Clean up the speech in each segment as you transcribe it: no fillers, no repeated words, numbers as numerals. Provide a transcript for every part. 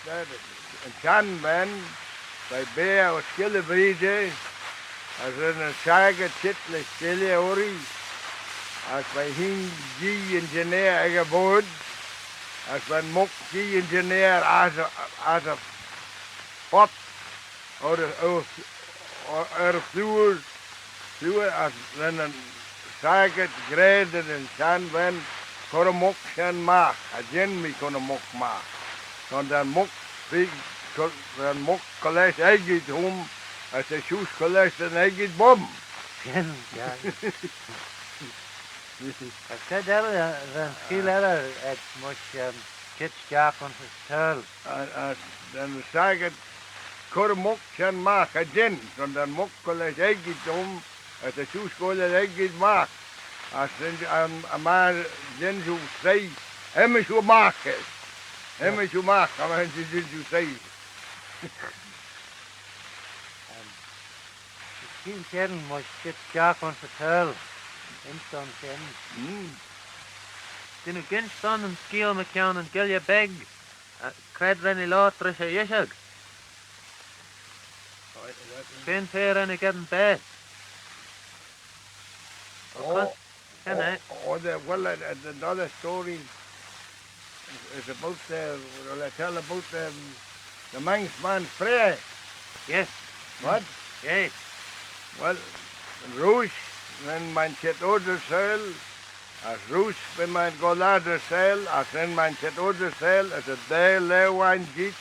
that John Ben by Bear or Skillabreeze, as in a saga chitless Skilly Ori, as by him G engineer Egabod, as when Mock G engineer as a pot or a fluid as then a saga graded and John Ben Koromok Shan Mark, a Jenny Konomok Mark. Dan den mok college egget hom, at the shoes college den egget bom. Ja. Ik zei dat de skieler het moest kitschak on his tail. Dan zei het kormok kan maken jen, dan den mok college egget hom, at the shoes college egget maak. Als een maar jen zo zei, hem zo maken. Hem is je maak, maar hij is je zei. Skeealyn Vannin moest kitschak on his tail. Instant Vannin. Dyn nhw gynston yn sgil McCown yn gilio beg, cred ren I lot rys a iesig. Ben fair yn I gedyn beth. Well, another story is about will I tell about the Manx man's prayer? Yes. What? Yes. Well, Roos, when man chet order cell, as Roos, when man go ladder cell, as when man chet order cell, as a day lewan git,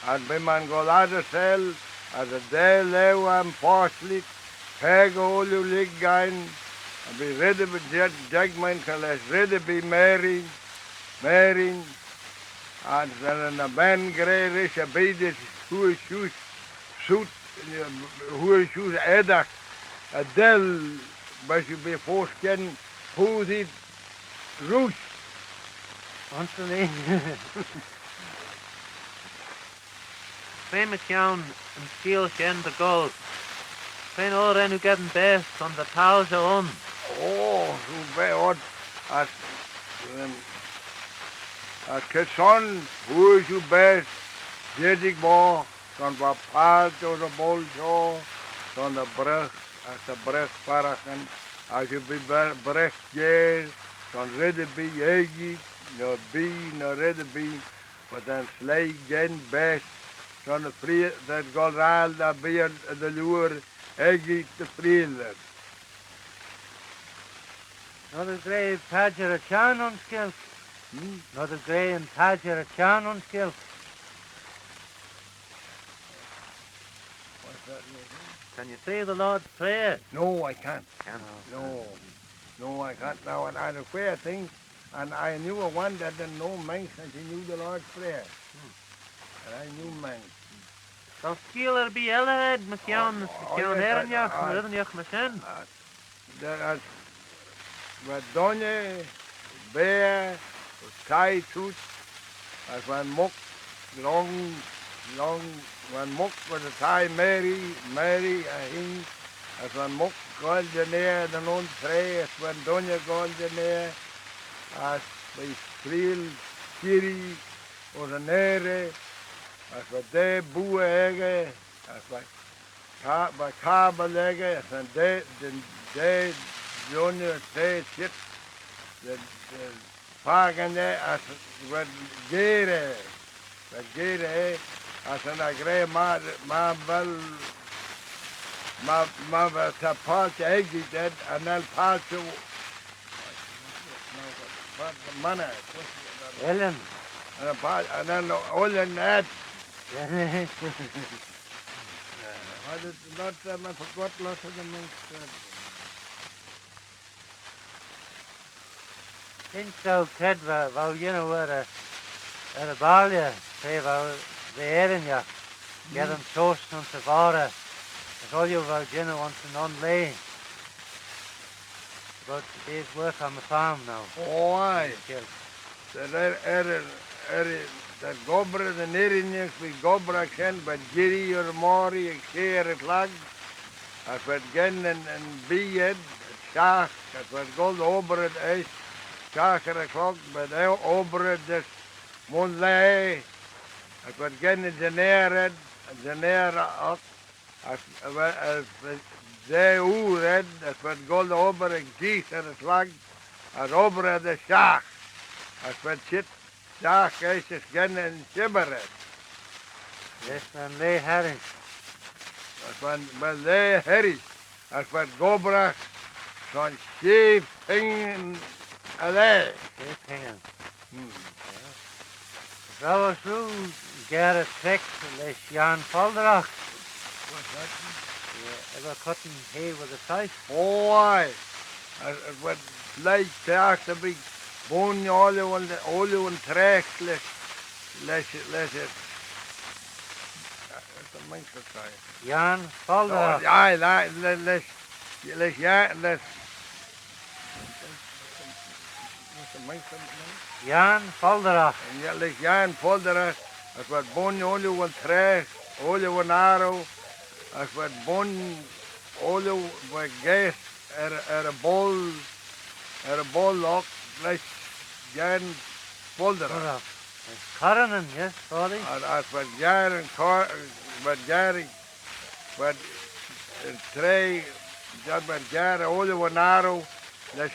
and when man go ladder cell, as a day lewan parsley, peg all you lig gain, and be ready with jagman, can ready be marrying, and then a man greyish a baby who is shoes suit who is shoes edak a del but you be foreskin who did root Anthony. Pen McCown and Skeealyn Vannin the gold. Pen all ren who getting best on the towers on. Oh, who be odd as Kesson, who is you best? Jedig bo, dan wat paard door de bol zo, dan de brug, als de brug parachen, als je bij brug jees, dan redden bij jeegit, no redden bij, maar dan slijk geen best, dan de vrije, dat golraal, dat bij de luur, jeegit de vrienden. Another grey Tadger a chan on skill. Another grey and Tadger a chan on skill. What's that? Can you say the Lord's Prayer? No, I can't. No. No, I can't now. And I had a queer thing, and I knew a one that didn't know Manx, and she knew the Lord's Prayer. And I knew Manx. So Skeealyn be Elhead, McCown, McCown Erinjach, Erinjach Machin. That's wat donje, beer, tie tooth, as one mok, long, one mok with a tie Mary, a hing, as one mok golden air, the non tray, as one donje golden air, as we spril, kiri, or the nere, as we de boe ege, as we kabel ege, as one de, Junior say shit the pagan there as what gere as an agree ma ta part eggy dead and then part to mana Ellen. and then all in that Yes. I did not I forgot lots of the Manx Think so, Ted, well, you know, at a barley, say, well, the Erinjach, get them toast on Savara. I told you about, you know, once an on-lay. About the day's work on the farm now. Oh, aye. Dat gobra de Erinjach, we gobra ken, but Giri or Mori, a share at lag. As wat gen en bied, shaak, as wat gold over het ijs. Kaker o'clock, but over this one lay, As wat gen in Janeer ook. As de uur red, as wat gold over en gies en het lag. As over de schaag. As wat shit schaag is gen in Shimmeret. Yes, and lay herring. As wat de herries. As wat gobrach. Zo'n scheef hingen allee. Yes, hanging. Rauw zo, Gerrit trek, les Jan Falderach. What's that? Yeah, ever cutting hay with a scythe. Oh, aye. Wat lijkt daar te be woon alle tracks les het. Dat is mensen zijn. Jan Falderach. Ja, les ja, les. Wat is mensen? Jan Falderach. Ja, les ja en Folderach. Als wat woon alle tracks, alle naro. Als wat woon alle wat geest een bol ook, les ja en Folderach. Karanen, yes, sorry. Als wat jaren, wat twee, dat wat jaren, alle naro, les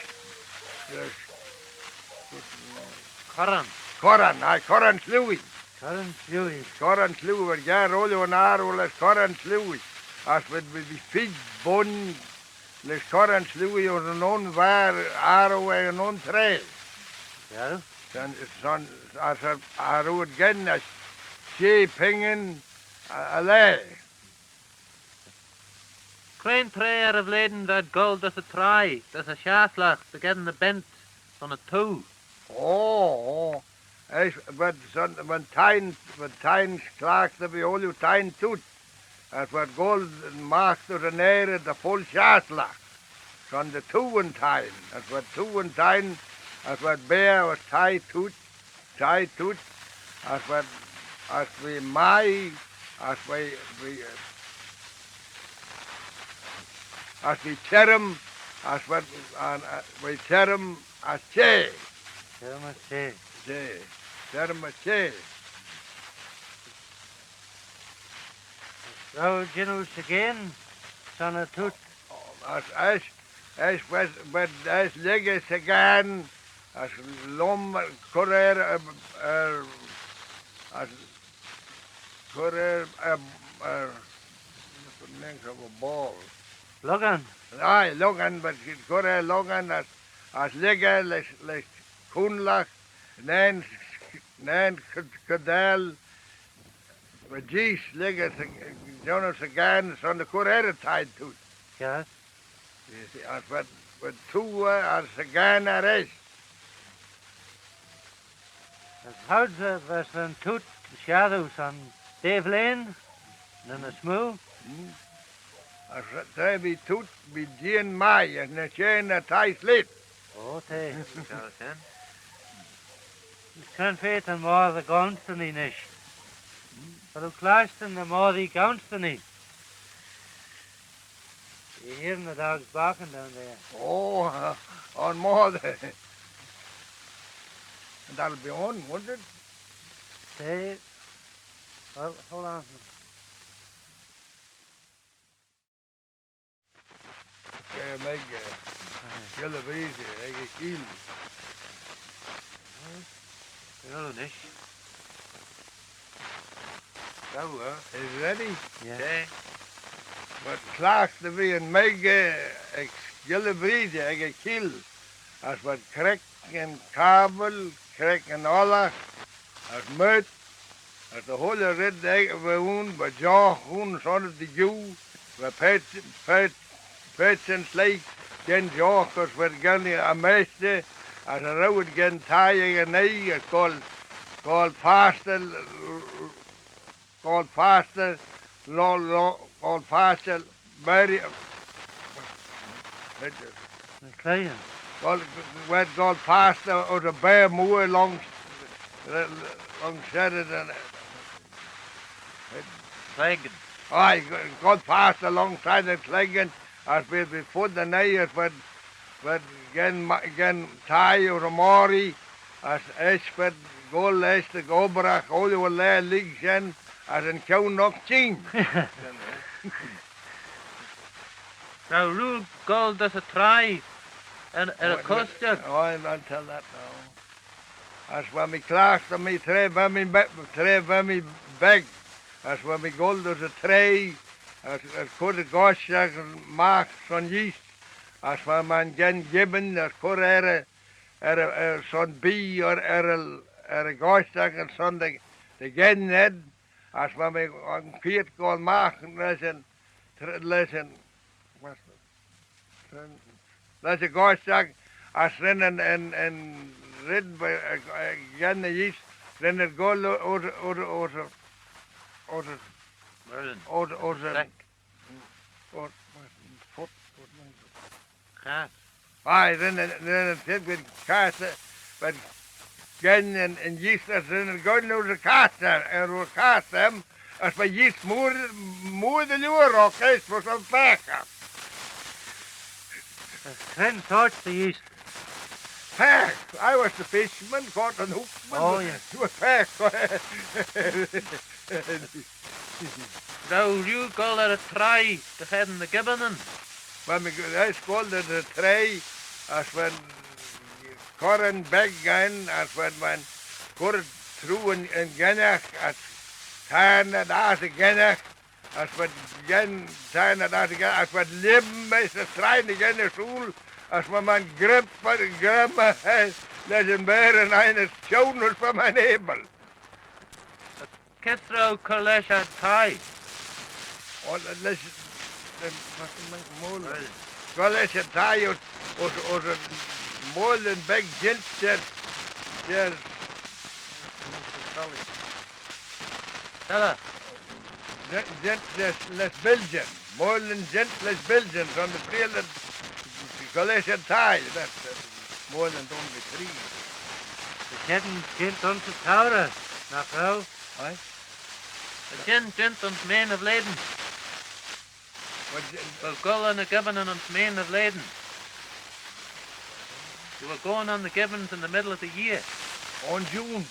Karan. Koran sluwi. Karan Stewie. Koran sluwi, wat jaren, alle naro, les koran sluwi. Als we die fiets bon, les koran sluwi, of een onwaar, aro en een ontree. Ja. Dan als er rood gen, als scheep hingen, allee. Crane prayer of laden that gold does a try, does a shaslach, to get in the bent on a two. Oh. Wat tijn klaagt er bij al tijn toet. Als wat gold maakt door de nere de vol schaatslag. Van de toeën tijn. Als wat toeën tijn, als wat beer wat tij toet. Als we maai, als we term, als wat we term als tje. Terma say. Tje. Term als tje. Rauw Jinus again, son of toot. Als liggen ze gaan, als lom, courier, als courier, niks op een bal. Logan. Nee, logan, maar courier logan, als liggen, les koenlach, nee, kadel, maar jees liggen ze, Jonas ze gaan, zo'n de courier tijd doet. Yes. Als wat toe, als ze gaan naar is. As houdt was een toot shadows on Dave Lane, and a smooth. Als zij bij toet, bij Jean Mai, en een tjene thuis lid. Oh, hey. Het kan feten more the gonstany nish. But who clashed in the more the gonstany. You hearing the dogs barking down there? Oh, on more than. And that'll be on, won't it? Say, well, hold on. Meg, Gille Breeze, Egge Kiel. Hello, Nish. Zo, hè? Is it ready? Yeah. Okay. Wat klaagt er weer een Meg, Gille Breeze, Egge Kiel. Als wat krek en kabel, krek en oorlog, als muit, als de hele rit we woon, bij John Groen, zonder de Jew, bij Pets en Sleek, geen Jochers, wat gerne am meeste, als een rood geen taaien en nee, het called faster, very, McLean. Werd called faster out of bare moor long Sheridan and Dragon. I got past alongside the Cleggan as we before the night but again tie or Mori as Ashford go last the gobrach, all the way legs in, as in cow knock team. Now, rule gold does a try and a custard. Oh, I'm not tell that now. As when me class to me tray when me bag. As when me gold does a tray, as could a gosh and marks on yeast. As when man gen gibbon, as could son B or a gosh and son the gen ned. As when me on Piet go mark listen, what's that's a gosh as ren and red by gen the yeast. Then it go or Merlin. or Sack. or foot. Cat. Aye, then it said with cast, but gen and yeast as then it go no the cast and we cast them as by yeast more than you were okay for some pack. Ten sorts the yeast. Pack. I was the fisherman, caught an hookman. Oh, yeah. You a pack. Now, you call it a try to head in the gibbon. When I called it a tray, as when Corin beg again, as when Corin through in Genach, as Tan and as again, as when Gen Tan and as again, as when Lim is a trying again a school, as when man grip for the grandma has legend bear and I is shown from my neighbor. Kithrow Kalesha Thai. Or let's well, let's tie or more than big gent there's Tell gent less Belgian. More than gent less Belgian on the trail that Galatian tie. That's more than only three. the gent on the tower. Now, Aye? the gent on the main of Leiden. Well, go on the gibbon and on the main of Leiden. You were going on the gibbons in the middle of the year. On June.